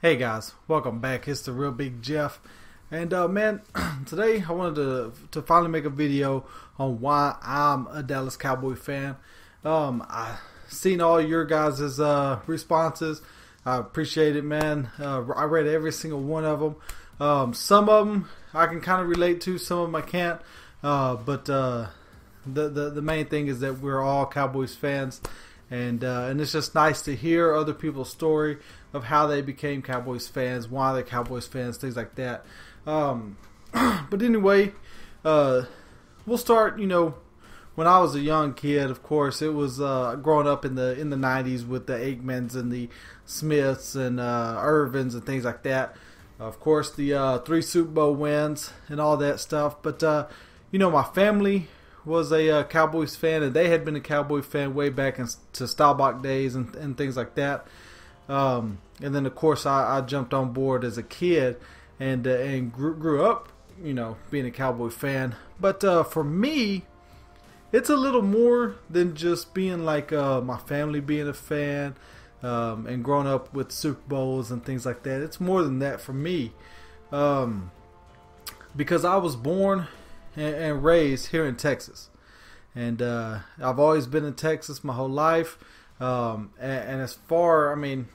Hey guys, welcome back. It's the real Big Jeff, and man, today I wanted to finally make a video on why I'm a Dallas Cowboy fan. I seen all your guys' responses. I appreciate it, man. I read every single one of them. Some of them I can kind of relate to, some of them I can't. But the main thing is that we're all Cowboys fans. And it's just nice to hear other people's story of how they became Cowboys fans, why they're Cowboys fans, things like that. But anyway, we'll start. You know, when I was a young kid, of course, it was growing up in the '90s with the Aikmans and the Smiths and Irvins and things like that. Of course, the 3 Super Bowl wins and all that stuff. But you know, my family was a Cowboys fan, and they had been a Cowboy fan way back to Staubach days and things like that. And then, of course, I jumped on board as a kid and grew up, you know, being a Cowboy fan. But for me, it's a little more than just being like my family being a fan and growing up with Super Bowls and things like that. It's more than that for me, because I was born and raised here in Texas, and I've always been in Texas my whole life. And as far, I mean,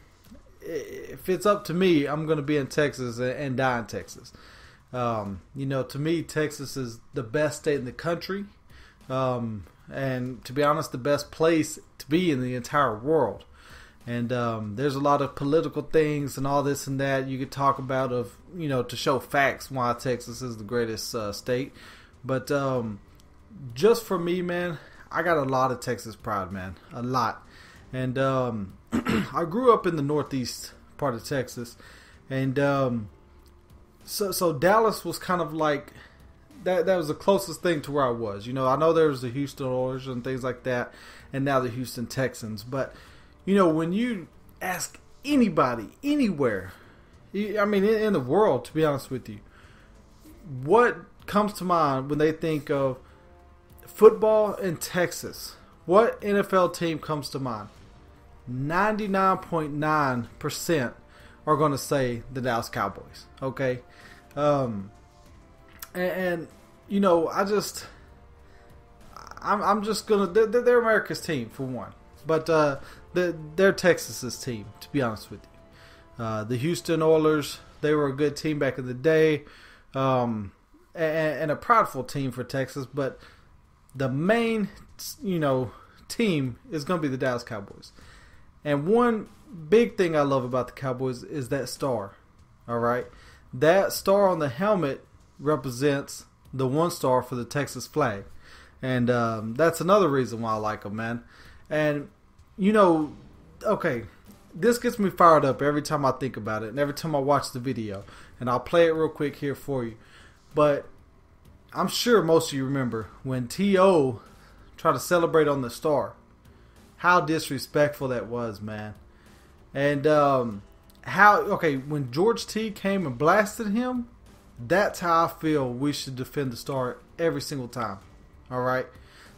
if it's up to me, I'm going to be in Texas and die in Texas. You know, to me, Texas is the best state in the country, and to be honest, the best place to be in the entire world. And there's a lot of political things and all this and that you could talk about, of, you know, to show facts why Texas is the greatest state. But just for me, man, I got a lot of Texas pride, man, a lot. And I grew up in the northeast part of Texas, and so Dallas was kind of like that. That was the closest thing to where I was. You know, I know there was the Houston Oilers and things like that, and now the Houston Texans. But you know, when you ask anybody anywhere, I mean, in the world, to be honest with you, what comes to mind when they think of football in Texas? What NFL team comes to mind? 99.9% are going to say the Dallas Cowboys. Okay, and you know, I'm just gonna. They're America's team for one, but they're Texas's team, to be honest with you. The Houston Oilers, they were a good team back in the day. And a proudful team for Texas, but the main, you know, team is going to be the Dallas Cowboys. And one big thing I love about the Cowboys is that star. All right, that star on the helmet represents the 1 star for the Texas flag, and that's another reason why I like them, man. And you know, okay, this gets me fired up every time I think about it, and every time I watch the video. And I'll play it real quick here for you. But I'm sure most of you remember when T.O. tried to celebrate on the star. How disrespectful that was, man. And when George T. came and blasted him, that's how I feel we should defend the star every single time. Alright?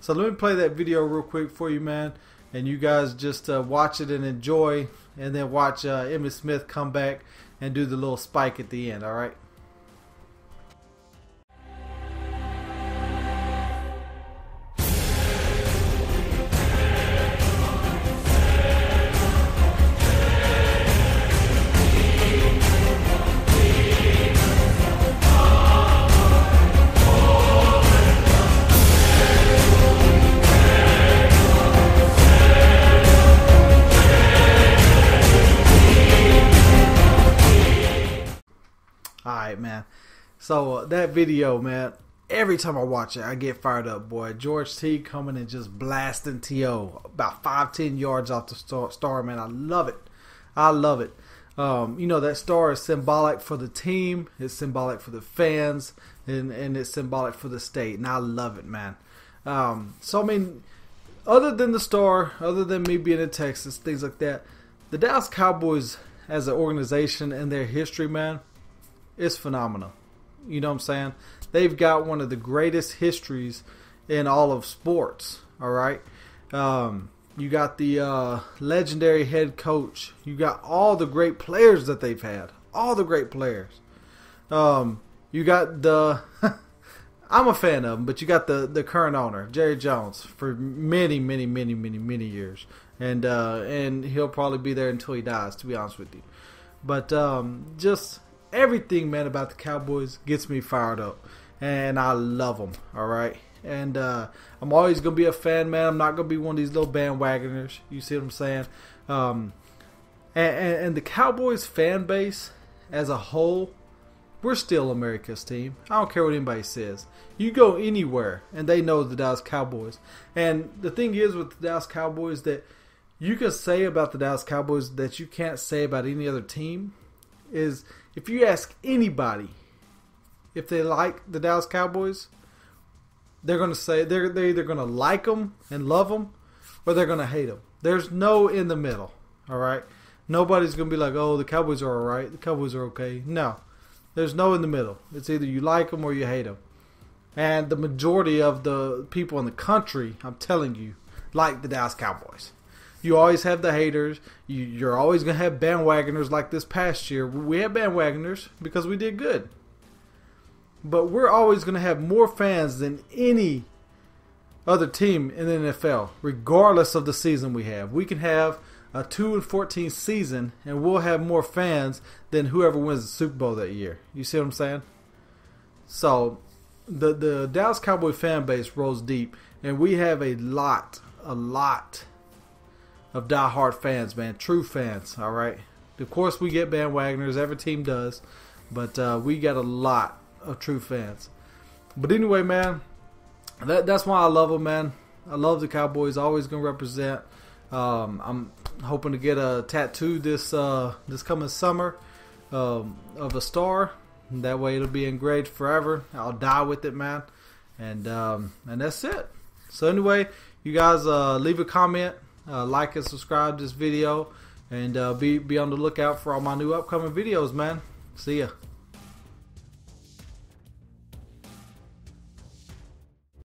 So let me play that video real quick for you, man. And you guys just watch it and enjoy. And then watch Emmitt Smith come back and do the little spike at the end. Alright? Alright, man. So that video, man, every time I watch it, I get fired up, boy. George T coming and just blasting T.O. about 5-10 yards off the star, man. I love it. I love it. You know, that star is symbolic for the team. It's symbolic for the fans. And it's symbolic for the state. And I love it, man. So, I mean, other than the star, other than me being in Texas, things like that, the Dallas Cowboys as an organization and their history, man, it's phenomenal. You know what I'm saying? They've got one of the greatest histories in all of sports. All right. You got the legendary head coach. You got all the great players that they've had. All the great players. You got the... I'm a fan of him, but you got the current owner, Jerry Jones, for many years. And he'll probably be there until he dies, to be honest with you. But just everything, man, about the Cowboys gets me fired up. And I love them, all right? And I'm always going to be a fan, man. I'm not going to be one of these little bandwagoners. You see what I'm saying? And the Cowboys fan base as a whole, we're still America's team. I don't care what anybody says. You go anywhere, and they know the Dallas Cowboys. And the thing is with the Dallas Cowboys that you can say about the Dallas Cowboys that you can't say about any other team is if you ask anybody if they like the Dallas Cowboys, they're going to say they're either going to like them and love them or they're going to hate them. There's no in the middle, all right? Nobody's going to be like, oh, the Cowboys are all right, the Cowboys are okay. No, there's no in the middle. It's either you like them or you hate them. And the majority of the people in the country, I'm telling you, like the Dallas Cowboys. You always have the haters. You're always going to have bandwagoners like this past year. We had bandwagoners because we did good. But we're always going to have more fans than any other team in the NFL, regardless of the season we have. We can have a 2-14 season, and we'll have more fans than whoever wins the Super Bowl that year. You see what I'm saying? So, the Dallas Cowboy fan base rolls deep, and we have a lot of diehard fans, man. True fans, all right? Of course, we get bandwagoners. Every team does. But we got a lot of true fans. But anyway, man, that's why I love them, man. I love the Cowboys. Always gonna represent. I'm hoping to get a tattoo this coming summer of a star. That way it'll be engraved forever. I'll die with it, man. And that's it. So anyway, you guys leave a comment, like and subscribe to this video, and be on the lookout for all my new upcoming videos, man. See ya.